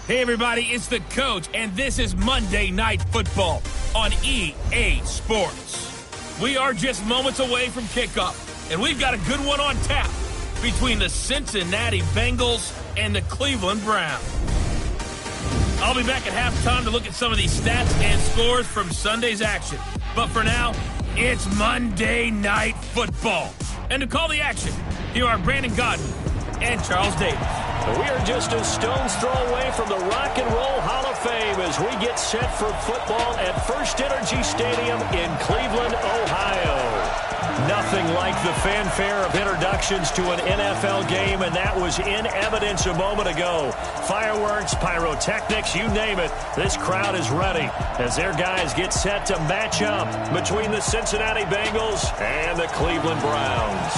Hey, everybody, it's the coach, and this is Monday Night Football on EA Sports. We are just moments away from kickoff, and we've got a good one on tap between the Cincinnati Bengals and the Cleveland Browns. I'll be back at halftime to look at some of these stats and scores from Sunday's action. But for now, it's Monday Night Football. And to call the action, here are Brandon Godden and Charles Davis. We are just a stone's throw away from the Rock and Roll Hall of Fame as we get set for football at First Energy Stadium in Cleveland, Ohio. Nothing like the fanfare of introductions to an NFL game, and that was in evidence a moment ago. Fireworks, pyrotechnics, you name it. This crowd is ready as their guys get set to match up between the Cincinnati Bengals and the Cleveland Browns.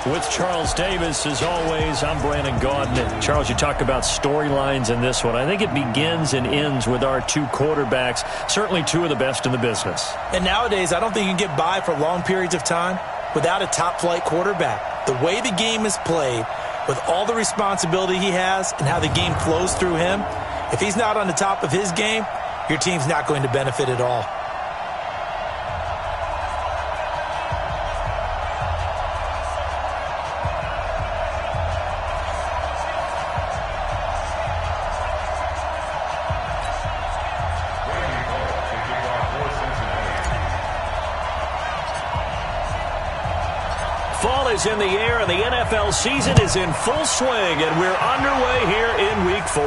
With Charles Davis, as always, I'm Brandon Gaudin. Charles, you talk about storylines in this one. I think it begins and ends with our two quarterbacks, certainly two of the best in the business. And nowadays, I don't think you can get by for long periods of time without a top-flight quarterback. The way the game is played, with all the responsibility he has and how the game flows through him, if he's not on the top of his game, your team's not going to benefit at all. Fall is in the air, and the NFL season is in full swing, and we're underway here in Week 4.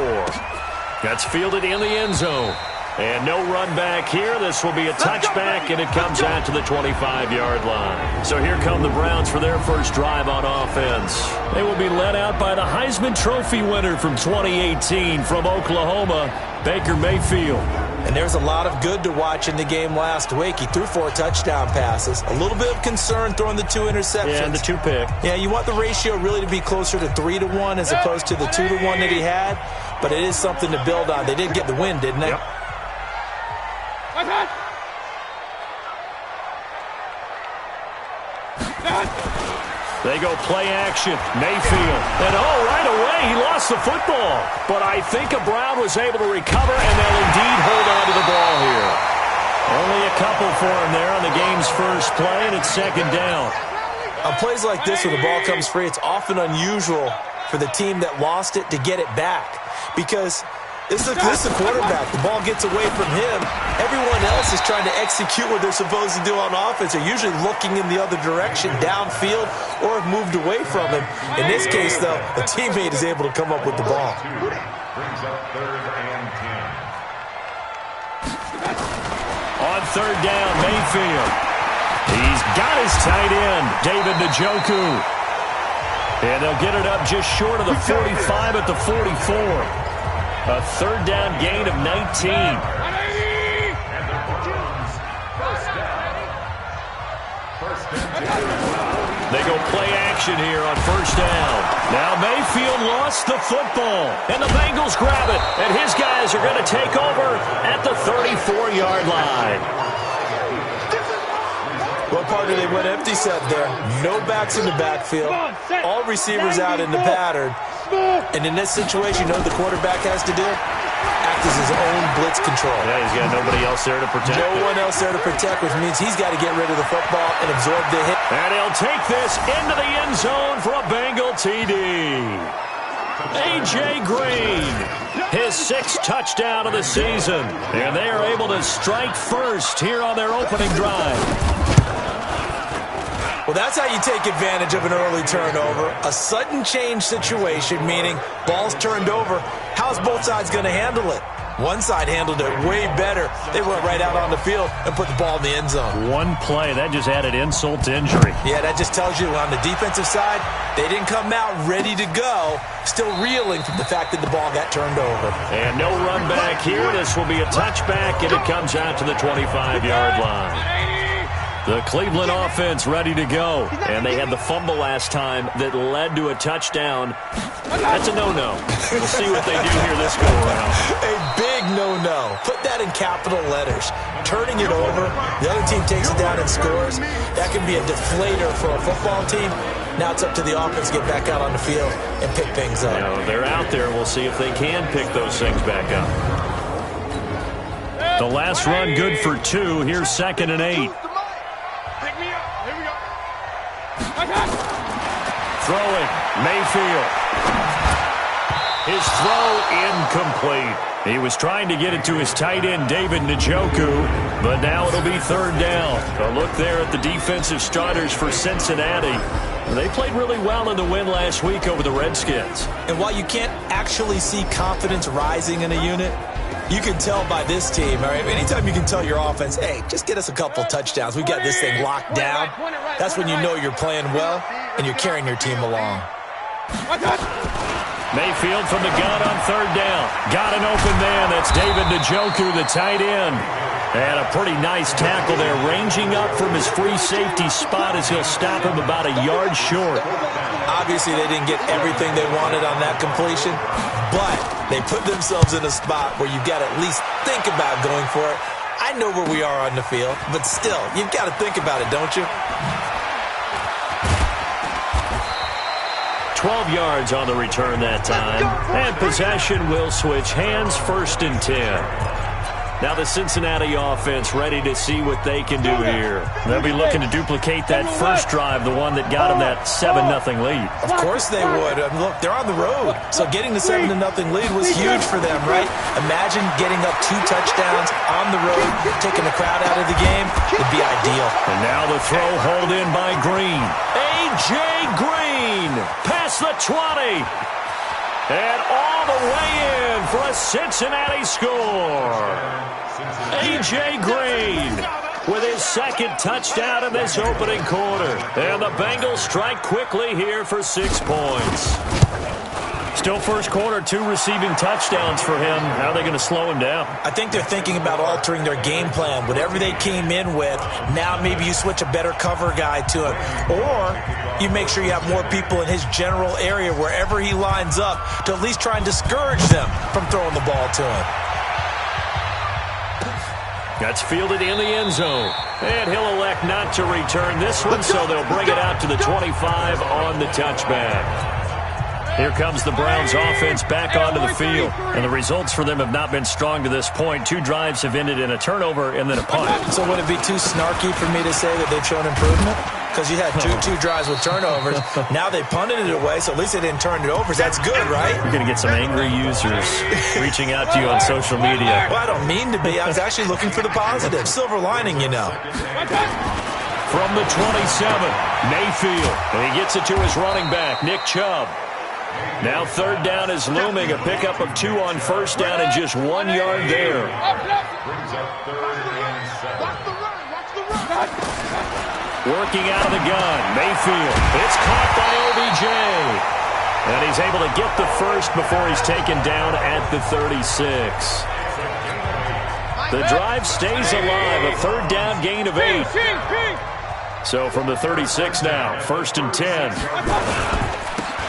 That's fielded in the end zone. And no run back here. This will be a touchback, and it comes out to the 25-yard line. So here come the Browns for their first drive on offense. They will be led out by the Heisman Trophy winner from 2018 from Oklahoma, Baker Mayfield. And there's a lot of good to watch in the game last week. He threw 4 touchdown passes. A little bit of concern throwing the 2 interceptions. Yeah, and the 2 pick. Yeah, you want the ratio really to be closer to 3-1 as opposed to the 2-1 that he had. But it is something to build on. They did get the win, didn't they? Yep. They go play action. Mayfield. And right away, he lost the football. But I think a Brown was able to recover, and they'll indeed hold on to the ball here. Only a couple for him there on the game's first play, and it's second down. On plays like this, when the ball comes free, it's often unusual for the team that lost it to get it back. Because this is a quarterback. The ball gets away from him. Everyone else is trying to execute what they're supposed to do on offense. They're usually looking in the other direction, downfield, or have moved away from him. In this case, though, a teammate is able to come up with the ball. Brings up 3rd and 10. On 3rd down, Mayfield. He's got his tight end, David Njoku. And they'll get it up just short of the 45 at the 44. A 3rd down gain of 19. They go play action here on 1st down. Now Mayfield lost the football, and the Bengals grab it, and his guys are going to take over at the 34-yard line. What part do they went empty set there? No backs in the backfield. All receivers out in the pattern. And in this situation, you know what the quarterback has to do? Act as his own blitz control. Yeah, he's got nobody else there to protect. No one else there to protect, which means he's got to get rid of the football and absorb the hit. And he'll take this into the end zone for a Bengal TD. A.J. Green, his 6th touchdown of the season. And they are able to strike first here on their opening drive. Well, that's how you take advantage of an early turnover. A sudden change situation, meaning ball's turned over. How's both sides going to handle it? One side handled it way better. They went right out on the field and put the ball in the end zone. One play, that just added insult to injury. Yeah, that just tells you on the defensive side, they didn't come out ready to go, still reeling from the fact that the ball got turned over. And no run back here. This will be a touchback, and it comes out to the 25-yard line. The Cleveland offense ready to go. And they had the fumble last time that led to a touchdown. That's a no-no. We'll see what they do here this go-around. A big no-no. Put that in capital letters. Turning it over, the other team takes it down and scores. That can be a deflator for a football team. Now it's up to the offense to get back out on the field and pick things up. They're out there. We'll see if they can pick those things back up. The last run good for 2. Here's 2nd and 8. Throwing, Mayfield. His throw incomplete. He was trying to get it to his tight end, David Njoku, but now it'll be 3rd down. A look there at the defensive starters for Cincinnati. They played really well in the win last week over the Redskins. And while you can't actually see confidence rising in a unit, you can tell by this team, all right? Anytime you can tell your offense, hey, just get us a couple touchdowns. We've got this thing locked down. That's when you know you're playing well and you're carrying your team along. Mayfield from the gun on 3rd down. Got an open man. That's David Njoku, the tight end. And a pretty nice tackle there, ranging up from his free safety spot as he'll stop him about a yard short. Obviously, they didn't get everything they wanted on that completion, but they put themselves in a spot where you've got to at least think about going for it. I know where we are on the field, but still, you've got to think about it, don't you? 12 yards on the return that time. And possession will switch hands, 1st and 10. Now the Cincinnati offense ready to see what they can do here. They'll be looking to duplicate that first drive, the one that got them that 7-0 lead. Of course they would. Look, they're on the road, so getting the 7-0 lead was huge for them, right? Imagine getting up 2 touchdowns on the road, taking the crowd out of the game. It'd be ideal. And now the throw hauled in by Green. A.J. Green past the 20. And all the way in for a Cincinnati score. A.J. Green with his 2nd touchdown in this opening quarter. And the Bengals strike quickly here for 6 points. Still first quarter, 2 receiving touchdowns for him. How are they going to slow him down? I think they're thinking about altering their game plan. Whatever they came in with, now maybe you switch a better cover guy to him. Or you make sure you have more people in his general area wherever he lines up to at least try and discourage them from throwing the ball to him. That's fielded in the end zone. And he'll elect not to return this one, so they'll bring it out to the 25 on the touchback. Here comes the Browns offense back onto the field. And the results for them have not been strong to this point. 2 drives have ended in a turnover and then a punt. So would it be too snarky for me to say that they've shown improvement? Because you had two drives with turnovers. Now they punted it away, so at least they didn't turn it over. That's good, right? You're going to get some angry users reaching out to you on social media. Well, I don't mean to be. I was actually looking for the positive. Silver lining, you know. From the 27, Mayfield. And he gets it to his running back, Nick Chubb. Now 3rd down is looming. A pickup of 2 on 1st down and just 1 yard there. Working out of the gun, Mayfield. It's caught by OBJ. And he's able to get the first before he's taken down at the 36. The drive stays alive. A 3rd down gain of 8. So from the 36 now, 1st and 10.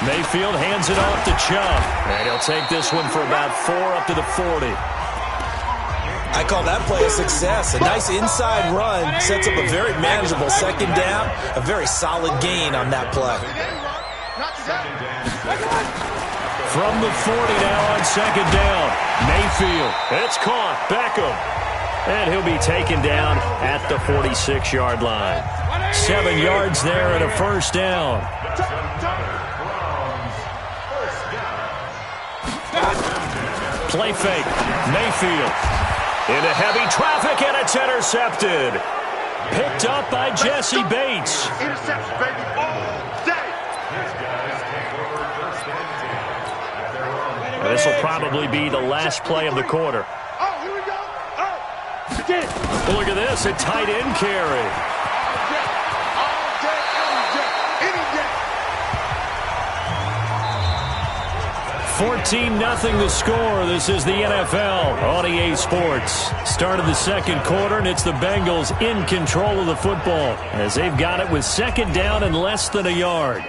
Mayfield hands it off to Chubb. And he'll take this one for about 4 up to the 40. I call that play a success. A nice inside run sets up a very manageable 2nd down. A very solid gain on that play. From the 40 now on 2nd down. Mayfield. It's caught. Beckham. And he'll be taken down at the 46-yard line. 7 yards there and a 1st down. Play fake. Mayfield. Into heavy traffic, and it's intercepted. Picked up by Jesse Bates. Interception, baby, all day. This will probably be the last play of the quarter. Oh, here we go. Oh, Look at this, a tight end carry. all day, any day. 14-0 the score. This is the NFL on EA Sports. Start of the 2nd quarter, and it's the Bengals in control of the football as they've got it with 2nd down and less than a yard.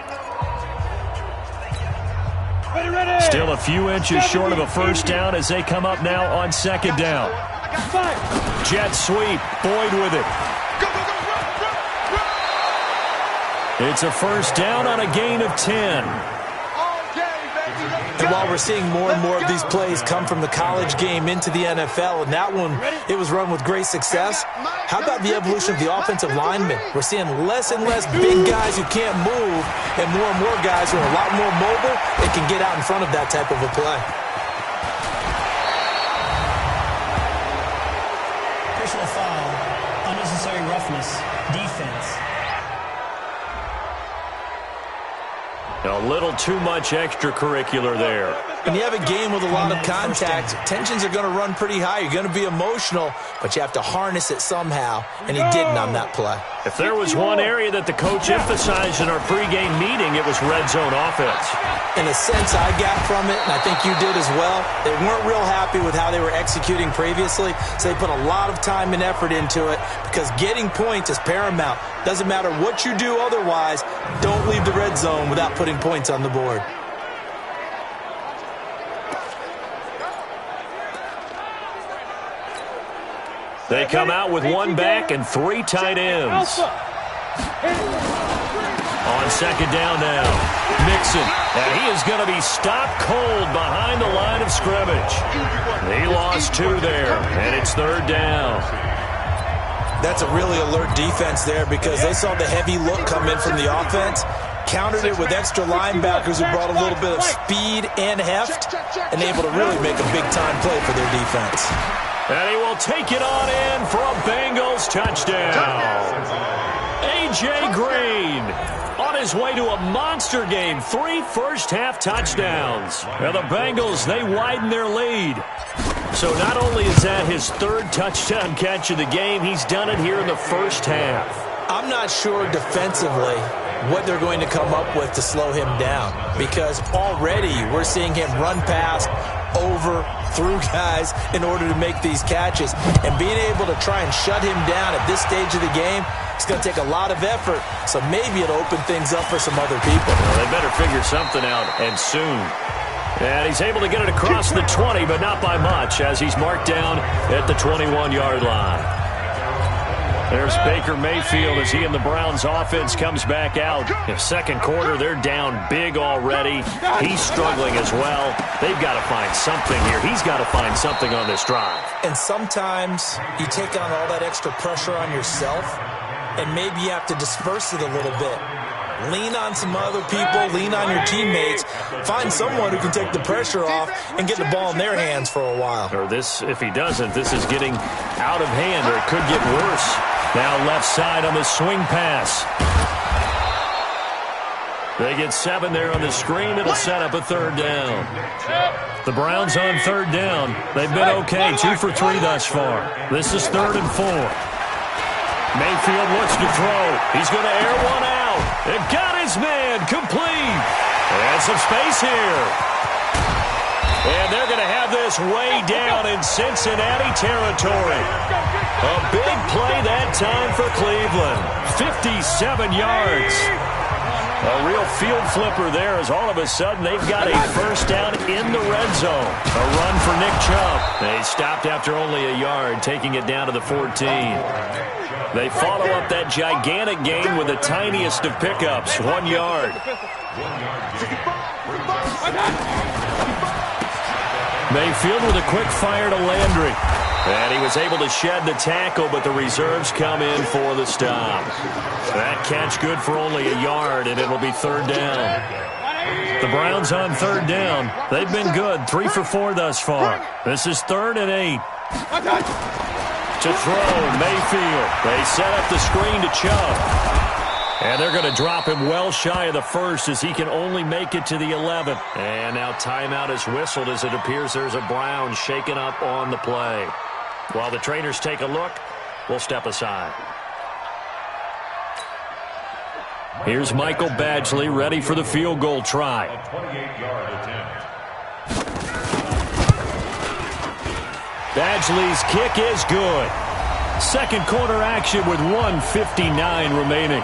Still a few inches short of a 1st down as they come up now on 2nd down. Jet sweep. Boyd with it. It's a first down on a gain of 10. And while we're seeing more and more of these plays come from the college game into the NFL, and that one, it was run with great success, how about the evolution of the offensive linemen? We're seeing less and less big guys who can't move, and more guys who are a lot more mobile and can get out in front of that type of a play. Personal foul, unnecessary roughness, defense. A little too much extracurricular there. When you have a game with a lot of contact, tensions are going to run pretty high. You're going to be emotional, but you have to harness it somehow, and he didn't on that play. If there was one area that the coach emphasized in our pregame meeting, it was red zone offense. In a sense, I got from it, and I think you did as well, they weren't real happy with how they were executing previously, so they put a lot of time and effort into it because getting points is paramount. Doesn't matter what you do otherwise, don't leave the red zone without putting points on the board. They come out with one back and three tight ends. On second down now, Mixon. And he is going to be stopped cold behind the line of scrimmage. He lost two there, and it's third down. That's a really alert defense there because they saw the heavy look come in from the offense, countered it with extra linebackers who brought a little bit of speed and heft, and able to really make a big-time play for their defense. And he will take it on in for a Bengals touchdown. A.J. Green on his way to a monster game. 3 first-half touchdowns. And the Bengals, they widen their lead. So not only is that his third touchdown catch of the game, he's done it here in the first half. I'm not sure defensively what they're going to come up with to slow him down because already we're seeing him run past, over, through guys in order to make these catches. And being able to try and shut him down at this stage of the game, it's going to take a lot of effort. So maybe it'll open things up for some other people. Well, they better figure something out, and soon. And he's able to get it across the 20, but not by much, as he's marked down at the 21-yard line. There's Baker Mayfield as he and the Browns offense comes back out. In second quarter, they're down big already. He's struggling as well. They've got to find something here. He's got to find something on this drive. And sometimes you take on all that extra pressure on yourself, and maybe you have to disperse it a little bit. Lean on some other people, lean on your teammates, find someone who can take the pressure off and get the ball in their hands for a while. Or this, if he doesn't, this is getting out of hand, or it could get worse. Now left side on the swing pass. They get 7 there on the screen. It'll set up a third down. The Browns on third down. They've been okay, 2 for 3 thus far. This is 3rd and 4. Mayfield looks to throw. He's going to air one out. It got his man complete. And some space here. And they're going to have this way down in Cincinnati territory. A big play that time for Cleveland. 57 yards. A real field flipper there as all of a sudden they've got a first down in the red zone. A run for Nick Chubb. They stopped after only a yard, taking it down to the 14. They follow up that gigantic gain with the tiniest of pickups, 1 yard. Mayfield with a quick fire to Landry. And he was able to shed the tackle, but the reserves come in for the stop. That catch good for only a yard, and it'll be third down. The Browns on third down. They've been good, 3 for 4 thus far. This is 3rd and 8. To throw, Mayfield. They set up the screen to Chubb. And they're going to drop him well shy of the first as he can only make it to the 11th. And now timeout is whistled as it appears there's a Brown shaken up on the play. While the trainers take a look, we'll step aside. Here's Michael Badgley ready for the field goal try. Badgley's kick is good. Second quarter action with 1:59 remaining.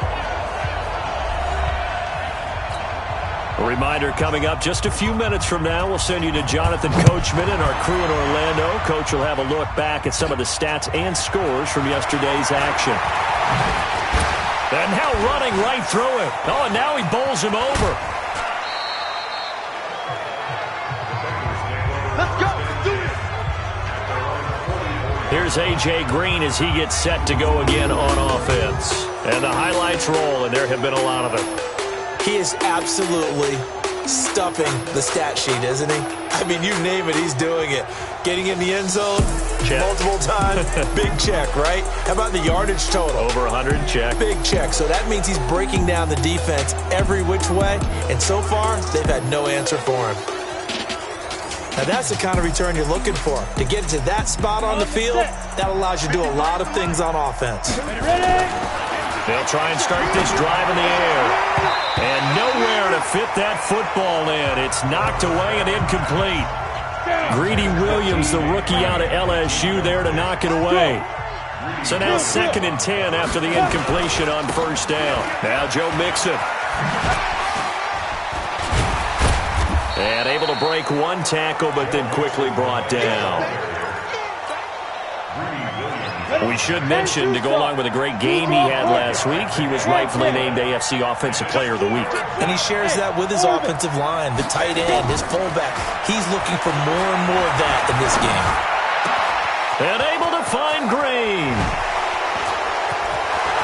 A reminder coming up just a few minutes from now, we'll send you to Jonathan Coachman and our crew in Orlando. Coach will have a look back at some of the stats and scores from yesterday's action. And now running right through it. Oh, and now he bowls him over. Let's go. Let's do it. Here's A.J. Green as he gets set to go again on offense. And the highlights roll, and there have been a lot of them. He is absolutely stuffing the stat sheet, isn't he? I mean, you name it, he's doing it. Getting in the end zone check. Multiple times, big check, right? How about the yardage total? Over 100, check. Big check. So that means he's breaking down the defense every which way, and so far, they've had no answer for him. Now, that's the kind of return you're looking for. To get to that spot on the field, that allows you to do a lot of things on offense. They'll try and start this drive in the air. And nowhere to fit that football in. It's knocked away and incomplete. Greedy Williams, the rookie out of LSU, there to knock it away. So now 2nd and 10 after the incompletion on first down. Now Joe Mixon. And able to break one tackle, but then quickly brought down. We should mention, to go along with a great game he had last week, he was rightfully named AFC Offensive Player of the Week. And he shares that with his offensive line, the tight end, his fullback. He's looking for more and more of that in this game. And able to find Green.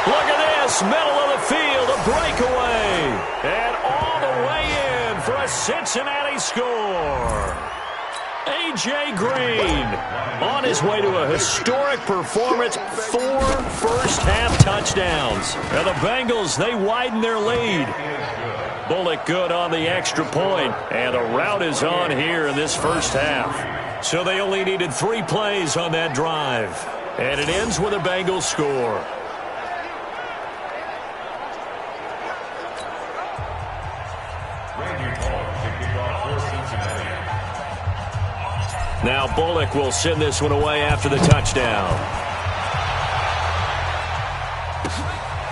Look at this, middle of the field, a breakaway. And all the way in for a Cincinnati score. A.J. Green on his way to a historic performance, 4 first-half touchdowns. And the Bengals, they widen their lead. Bullock good on the extra point, and the route is on here in this first half. So they only needed 3 plays on that drive. And it ends with a Bengals score. Now Bullock will send this one away after the touchdown.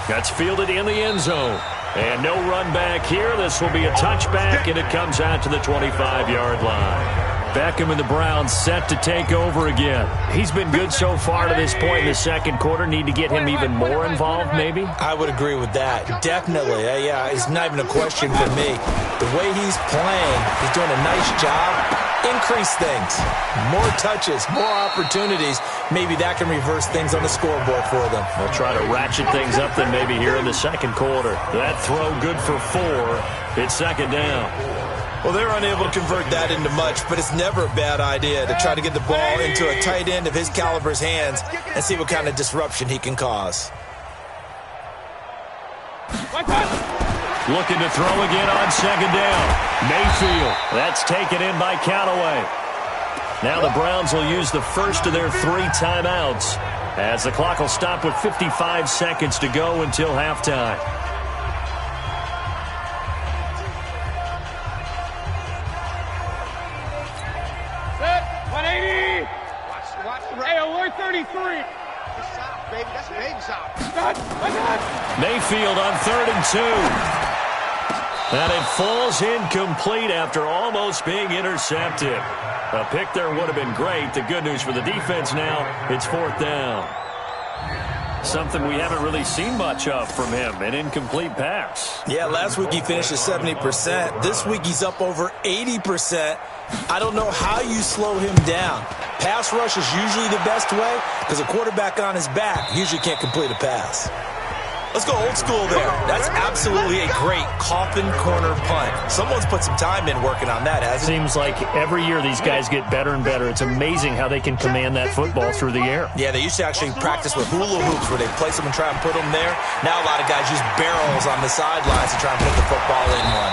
That's fielded in the end zone. And no run back here. This will be a touchback, and it comes out to the 25-yard line. Beckham and the Browns set to take over again. He's been good so far to this point in the second quarter. Need to get him even more involved, maybe? I would agree with that. Definitely. Yeah, it's not even a question for me. The way he's playing, he's doing a nice job. Increase things. More touches, more opportunities. Maybe that can reverse things on the scoreboard for them. They'll try to ratchet things up then maybe here in the second quarter. That throw good for 4. It's 2nd down. Well, they're unable to convert that into much, but it's never a bad idea to try to get the ball into a tight end of his caliber's hands and see what kind of disruption he can cause. Looking to throw again on 2nd down. Mayfield. That's taken in by Callaway. Now the Browns will use the first of their 3 timeouts as the clock will stop with 55 seconds to go until halftime. Set. 180. Watch. Hey, alert 33. Baby, that's baby shot. Mayfield on 3rd and 2. And it falls incomplete after almost being intercepted. A pick there would have been great. The good news for the defense now, it's 4th down. Something we haven't really seen much of from him, an incomplete pass. Yeah, last week he finished at 70%. This week he's up over 80%. I don't know how you slow him down. Pass rush is usually the best way because a quarterback on his back usually can't complete a pass. Let's go old school there. That's absolutely a great coffin corner punt. Someone's put some time in working on that, hasn't it? Seems like every year these guys get better and better. It's amazing how they can command that football through the air. Yeah, they used to actually practice with hula hoops where they place them and try and put them there. Now a lot of guys use barrels on the sidelines to try and put the football in one.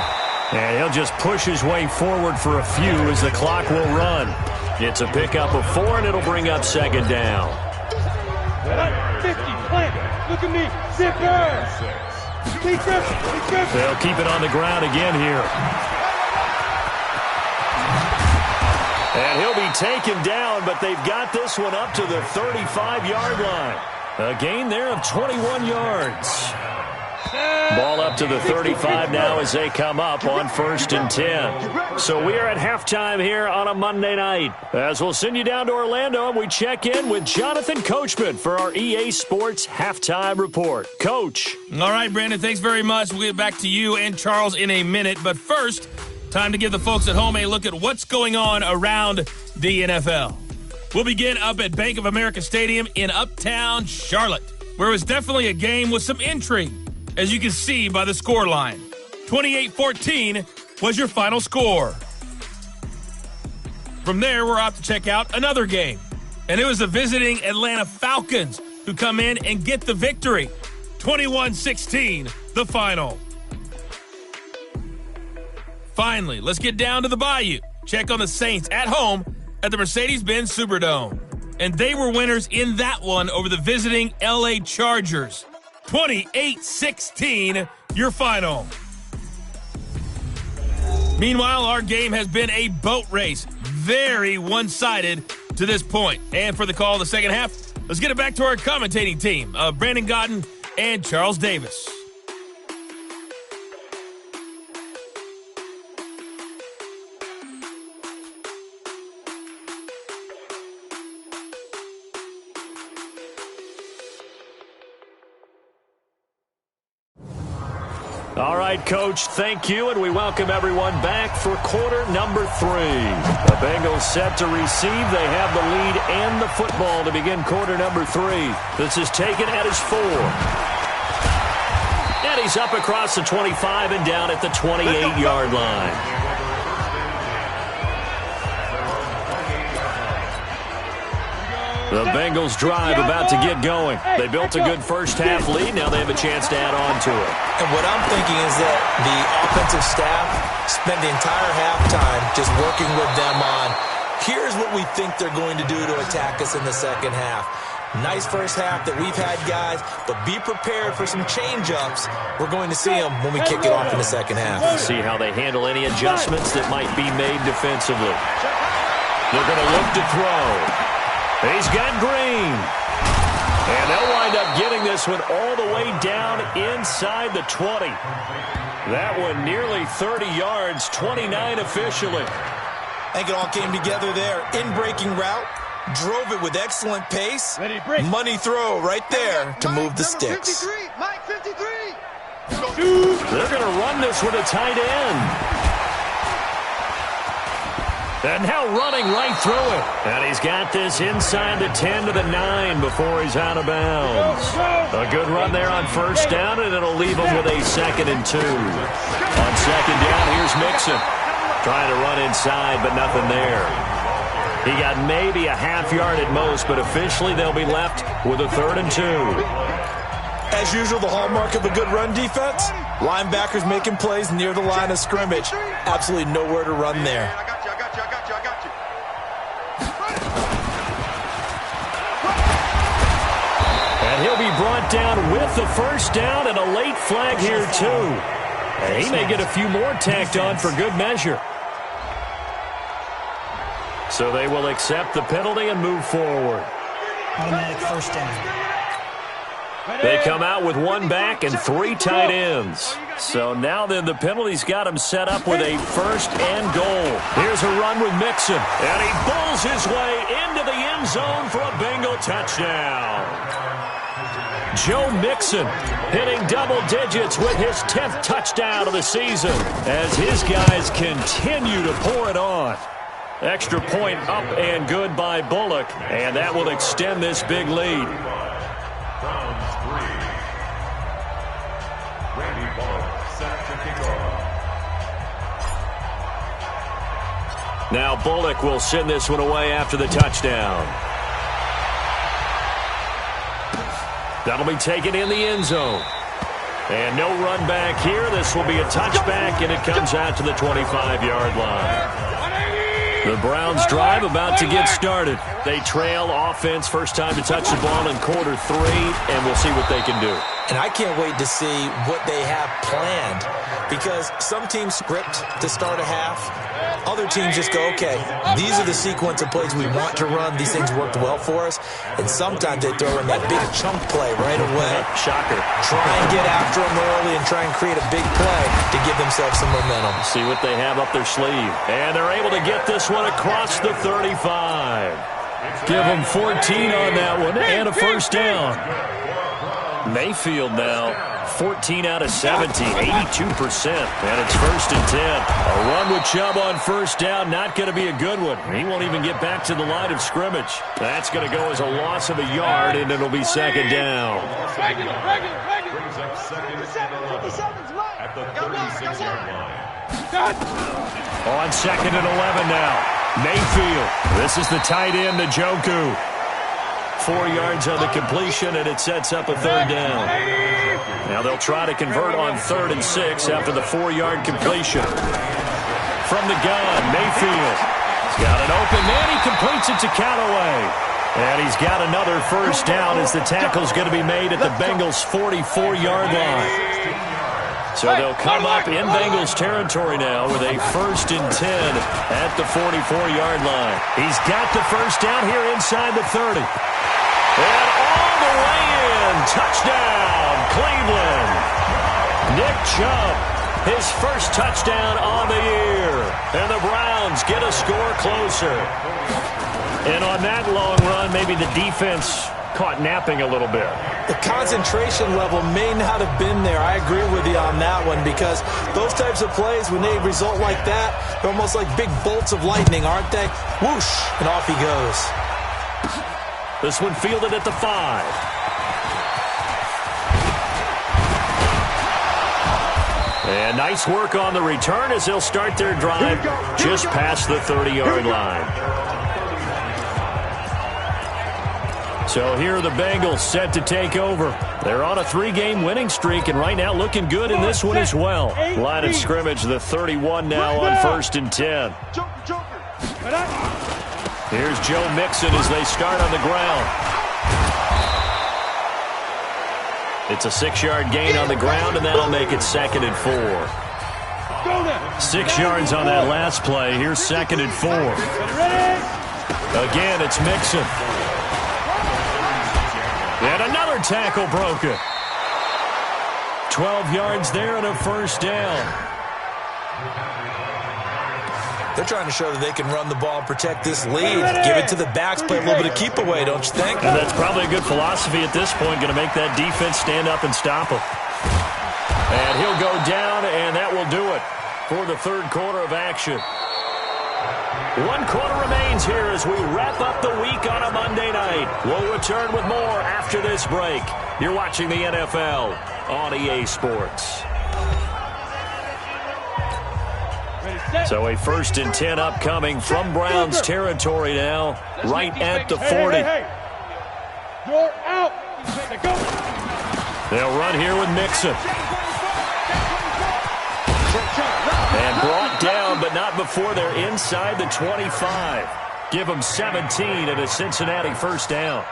And he'll just push his way forward for a few as the clock will run. It's a pickup of 4, and it'll bring up 2nd down. 50, plant. Look at me. Zipper. They'll keep it on the ground again here. And he'll be taken down, but they've got this one up to the 35-yard line. A gain there of 21 yards. Ball up to the 35 now as they come up on 1st and 10. So we are at halftime here on a Monday night. As we'll send you down to Orlando and we check in with Jonathan Coachman for our EA Sports Halftime Report. Coach. All right, Brandon, thanks very much. We'll get back to you and Charles in a minute. But first, time to give the folks at home a look at what's going on around the NFL. We'll begin up at Bank of America Stadium in Uptown Charlotte, where it was definitely a game with some intrigue, as you can see by the scoreline. 28-14 was your final score. From there, we're off to check out another game, and it was the visiting Atlanta Falcons who come in and get the victory. 21-16, the final. Finally, let's get down to the Bayou. Check on the Saints at home at the Mercedes-Benz Superdome. And they were winners in that one over the visiting LA Chargers. 28-16, your final. Meanwhile, our game has been a boat race. Very one-sided to this point. And for the call of the second half, let's get it back to our commentating team of Brandon Godden and Charles Davis. All right, Coach, thank you, and we welcome everyone back for quarter number 3. The Bengals set to receive. They have the lead and the football to begin quarter number 3. This is taken at his 4. And he's up across the 25 and down at the 28-yard line. The Bengals drive about to get going. They built a good first half lead. Now they have a chance to add on to it. And what I'm thinking is that the offensive staff spent the entire halftime just working with them on, here's what we think they're going to do to attack us in the second half. Nice first half that we've had, guys, but be prepared for some change-ups. We're going to see them when we kick it off in the second half. See how they handle any adjustments that might be made defensively. They're going to look to throw. He's got Green. And they'll wind up getting this one all the way down inside the 20. That one nearly 30 yards, 29 officially. I think it all came together there. In-breaking route, drove it with excellent pace. Money throw right there to move the sticks. Mike 53. They're going to run this with a tight end. And now running right through it. And he's got this inside the 10 to the 9 before he's out of bounds. A good run there on first down, and it'll leave him with a 2nd and 2. On second down, here's Mixon. Trying to run inside, but nothing there. He got maybe a half yard at most, but officially they'll be left with a 3rd and 2. As usual, the hallmark of a good run defense, linebackers making plays near the line of scrimmage. Absolutely nowhere to run there. And he'll be brought down with the first down and a late flag here, too. And he may get a few more tacked on for good measure. So they will accept the penalty and move forward. Automatic first down. They come out with 1 back and 3 tight ends. So now then the penalty's got him set up with a 1st and goal. Here's a run with Mixon. And he bulls his way into the end zone for a Bengal touchdown. Joe Mixon hitting double digits with his 10th touchdown of the season as his guys continue to pour it on. Extra point up and good by Bullock, and that will extend this big lead. Now Bullock will send this one away after the touchdown. That'll be taken in the end zone. And no run back here. This will be a touchback, and it comes out to the 25-yard line. The Browns drive about to get started. They trail offense, first time to touch the ball in quarter 3, and we'll see what they can do. And I can't wait to see what they have planned, because some teams script to start a half. Other teams just go, okay, these are the sequence of plays we want to run. These things worked well for us. And sometimes they throw in that big chunk play right away. Shocker. Try and get after them early and try and create a big play to give themselves some momentum. See what they have up their sleeve. And they're able to get this one across the 35. Give them 14 on that one and a first down. Mayfield now, 14 out of 17, 82%. And it's first and 10. A run with Chubb on first down, not going to be a good one. He won't even get back to the line of scrimmage. That's going to go as a loss of a yard, and it'll be second down. Brings up second at the 36-yard line. On second and 11 now. Mayfield. This is the tight end, Njoku. 4 yards on the completion, and it sets up a third down. Now they'll try to convert on 3rd and 6 after the 4-yard completion. From the gun, Mayfield. He's got an open man. He completes it to Callaway. And he's got another first down as the tackle's going to be made at the Bengals' 44-yard line. So they'll come up in Bengals territory now with a first and 10 at the 44-yard line. He's got the first down here inside the 30. And all the way in. Touchdown, Cleveland. Nick Chubb, his first touchdown on the year. And the Browns get a score closer. And on that long run, maybe the defense caught napping a little bit. The concentration level may not have been there. I agree with you on that one, because those types of plays, when they result like that, they're almost like big bolts of lightning, aren't they? Whoosh, and off he goes. This one fielded at the 5. And nice work on the return as they'll start their drive just past the 30-yard line. So here are the Bengals set to take over. They're on a 3-game winning streak, and right now looking good in this one as well. Line of scrimmage, the 31 now on first and 10. Here's Joe Mixon as they start on the ground. It's a 6-yard gain on the ground, and that'll make it 2nd and 4. 6 yards on that last play. Here's 2nd and 4. Again, it's Mixon. And another tackle broken. 12 yards there and a first down. They're trying to show that they can run the ball and protect this lead. Give it to the backs, play a little bit of keep away, don't you think? And that's probably a good philosophy at this point, going to make that defense stand up and stop him. And he'll go down, and that will do it for the 3rd quarter of action. 1 quarter remains here as we wrap up the week on a Monday night. We'll return with more after this break. You're watching the NFL on EA Sports. So a first and 10 upcoming from Browns territory now, right at the 40. You're out. They'll run here with Mixon. And brought down, but not before they're inside the 25. Give them 17 and a Cincinnati first down.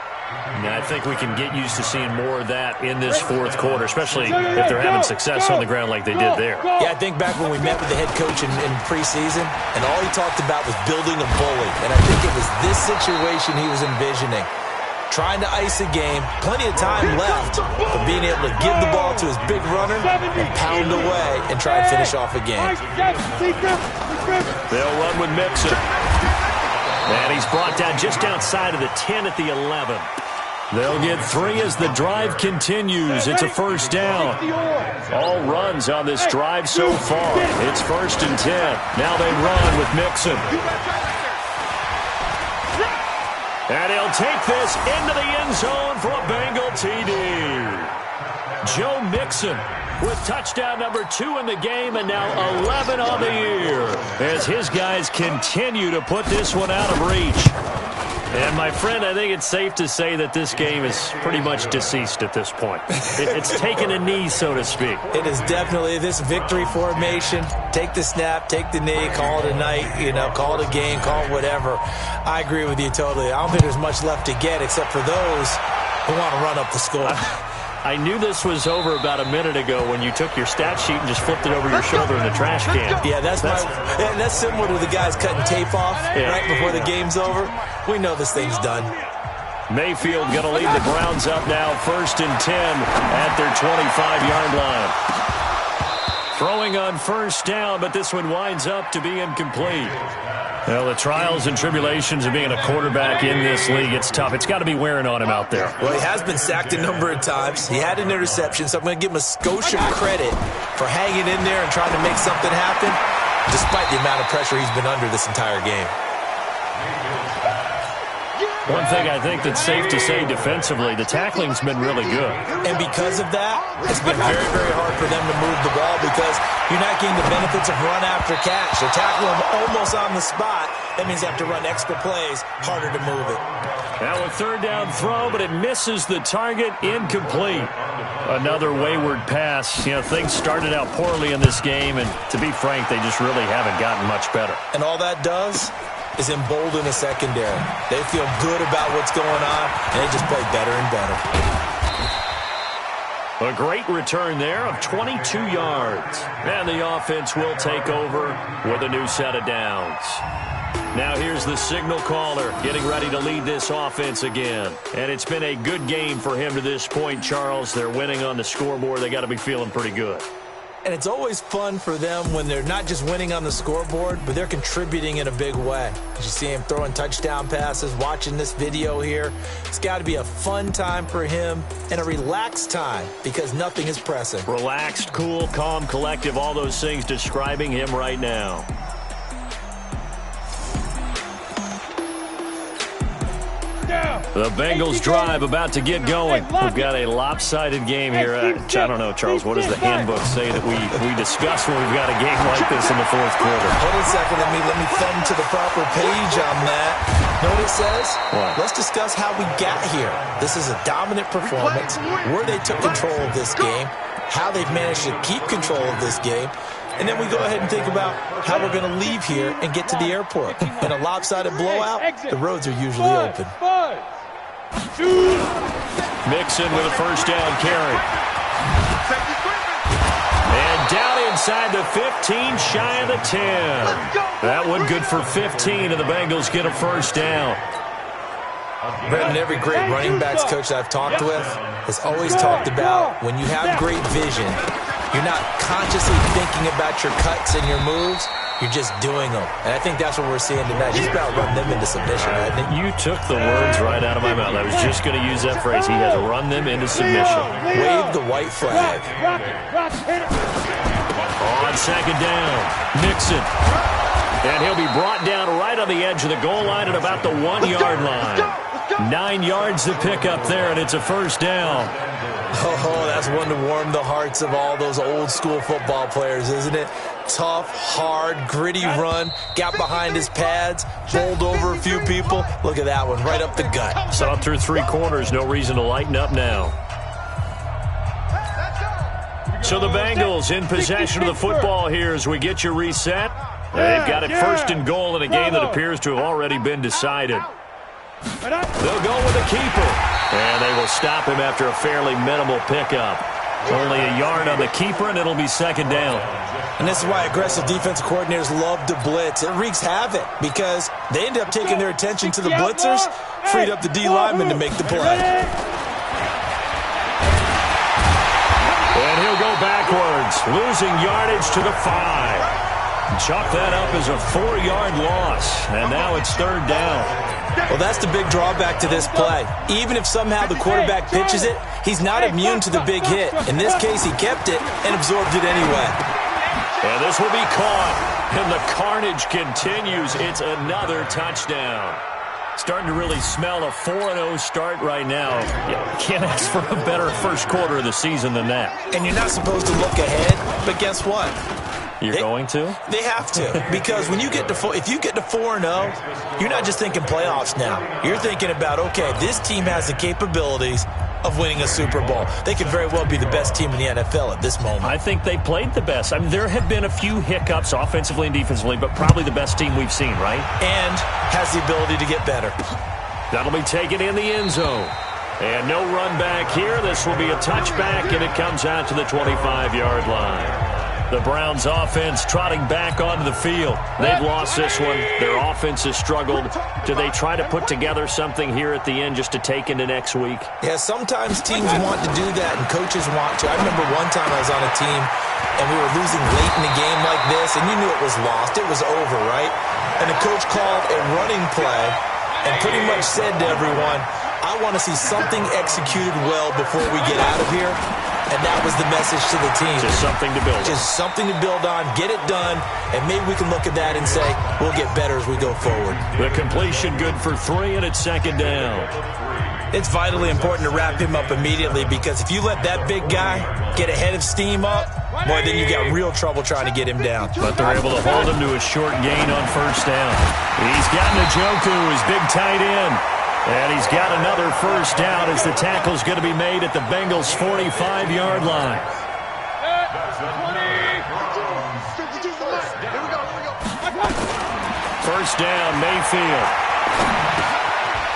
Now, I think we can get used to seeing more of that in this 4th quarter, especially if they're having success on the ground like they did there. Yeah, I think back when we met with the head coach in preseason, and all he talked about was building a bully. And I think it was this situation he was envisioning. Trying to ice a game, plenty of time left, but being able to give the ball to his big runner and pound away and try and finish off a game. They'll run with Mixon. And he's brought down just outside of the 10 at the 11. They'll get 3 as the drive continues. It's a first down. All runs on this drive so far. It's first and 10. Now they run with Mixon. And he'll take this into the end zone for a Bengal TD. Joe Mixon with touchdown number 2 in the game, and now 11 on the year as his guys continue to put this one out of reach. And, my friend, I think it's safe to say that this game is pretty much deceased at this point. It's taken a knee, so to speak. It is definitely this victory formation. Take the snap, take the knee, call it a night, call it a game, call it whatever. I agree with you totally. I don't think there's much left to get except for those who want to run up the score. I knew this was over about a minute ago when you took your stat sheet and just flipped it over your shoulder in the trash can. Yeah, that's similar to the guys cutting tape off right before the game's over. We know this thing's done. Mayfield going to lead the Browns up now, 1st and 10 at their 25-yard line. Throwing on 1st down, but this one winds up to be incomplete. Well, the trials and tribulations of being a quarterback in this league, it's tough. It's got to be wearing on him out there. Well, he has been sacked a number of times. He had an interception, so I'm going to give him a skosh of credit for hanging in there and trying to make something happen, despite the amount of pressure he's been under this entire game. One thing I think that's safe to say defensively, the tackling's been really good. And because of that, it's been very, very hard for them to move the ball because you're not getting the benefits of run after catch. They're tackling them almost on the spot. That means they have to run extra plays, harder to move it. Now a 3rd down throw, but it misses the target, incomplete. Another wayward pass. Things started out poorly in this game, and to be frank, they just really haven't gotten much better. And all that does is embolden the secondary. They feel good about what's going on, and they just play better and better. A great return there of 22 yards. And the offense will take over with a new set of downs. Now here's the signal caller getting ready to lead this offense again. And it's been a good game for him to this point, Charles. They're winning on the scoreboard. They got to be feeling pretty good. And it's always fun for them when they're not just winning on the scoreboard, but they're contributing in a big way. You see him throwing touchdown passes, watching this video here. It's got to be a fun time for him and a relaxed time because nothing is pressing. Relaxed, cool, calm, collective, all those things describing him right now. The Bengals drive about to get going. We've got a lopsided game here. I don't know, Charles, what does the handbook say that we discuss when we've got a game like this in the 4th quarter? Hold on a second. Let me thumb to the proper page on that. Know what it says? What? Let's discuss how we got here. This is a dominant performance, where they took control of this game, how they've managed to keep control of this game, and then we go ahead and think about how we're going to leave here and get to the airport. In a lopsided blowout, the roads are usually open. Mixon with a 1st down carry. And down inside the 15, shy of the 10. That one good for 15, and the Bengals get a 1st down. Brendan, every great running backs coach that I've talked with has always talked about when you have great vision, you're not consciously thinking about your cuts and your moves. You're just doing them. And I think that's what we're seeing tonight. He's about to run them into submission, hasn't he? You took the words right out of my mouth. I was just going to use that phrase. He has run them into submission. Wave the white flag. On 2nd down, Mixon. And he'll be brought down right on the edge of the goal line at about the 1-yard line. 9 yards to pick up there, and it's a 1st down. Oh, that's one to warm the hearts of all those old-school football players, isn't it? Tough, hard, gritty run. Got behind his pads, bowled over a few people. Look at that one, right up the gut. Saw it through 3 quarters. No reason to lighten up now. So the Bengals in possession of the football here as we get you reset. They've got it 1st and goal in a game that appears to have already been decided. They'll go with the keeper. And they will stop him after a fairly minimal pickup. Only a yard on the keeper, and it'll be 2nd down. And this is why aggressive defensive coordinators love to blitz. It wreaks havoc because they end up taking their attention to the blitzers, freed up the D lineman to make the play. And he'll go backwards, losing yardage to the 5. Chalk that up as a 4-yard loss, and now it's 3rd down. Well, that's the big drawback to this play. Even if somehow the quarterback pitches it, he's not immune to the big hit. In this case, he kept it and absorbed it anyway. And this will be caught, and the carnage continues. It's another touchdown. Starting to really smell a 4-0 start right now. You can't ask for a better 1st quarter of the season than that. And you're not supposed to look ahead, but guess what? You're going to? They have to, because when you get to if you get to 4-0, you're not just thinking playoffs now. You're thinking about, okay, this team has the capabilities of winning a Super Bowl. They could very well be the best team in the NFL at this moment. I think they played the best. I mean, there have been a few hiccups offensively and defensively, but probably the best team we've seen, right? And has the ability to get better. That'll be taken in the end zone. And no run back here. This will be a touchback, and it comes out to the 25-yard line. The Browns offense trotting back onto the field. They've lost this one. Their offense has struggled. Do they try to put together something here at the end just to take into next week? Yeah, sometimes teams want to do that and coaches want to. I remember one time I was on a team and we were losing late in the game like this, and you knew it was lost. It was over, right? And the coach called a running play and pretty much said to everyone, I want to see something executed well before we get out of here. And that was the message to the team. Just something to build on. Just something to build on, get it done, and maybe we can look at that and say, we'll get better as we go forward. The completion good for 3, and it's second down. It's vitally important to wrap him up immediately, because if you let that big guy get a head of steam up, boy, then you got real trouble trying to get him down. But they're able to hold him to a short gain on first down. He's got Njoku, his big tight end. And he's got another first down as the tackle's going to be made at the Bengals' 45-yard line. First down, Mayfield.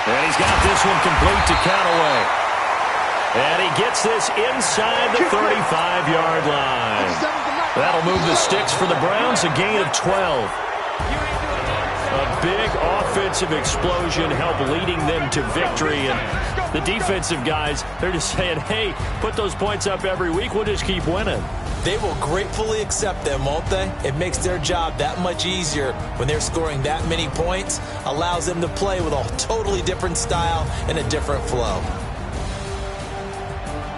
And he's got this one complete to Callaway. And he gets this inside the 35-yard line. That'll move the sticks for the Browns, a gain of 12. A big offensive explosion helped leading them to victory. And the defensive guys, they're just saying, hey, put those points up every week. We'll just keep winning. They will gratefully accept them, won't they? It makes their job that much easier when they're scoring that many points. Allows them to play with a totally different style and a different flow.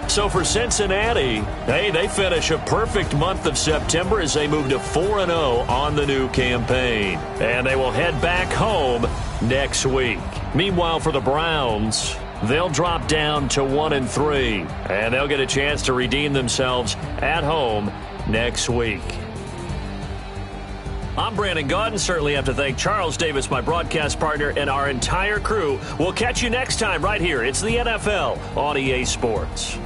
So for Cincinnati, hey, they finish a perfect month of September as they move to 4-0 on the new campaign. And they will head back home next week. Meanwhile, for the Browns, they'll drop down to 1-3. And they'll get a chance to redeem themselves at home next week. I'm Brandon Gaudin. Certainly have to thank Charles Davis, my broadcast partner, and our entire crew. We'll catch you next time right here. It's the NFL on EA Sports.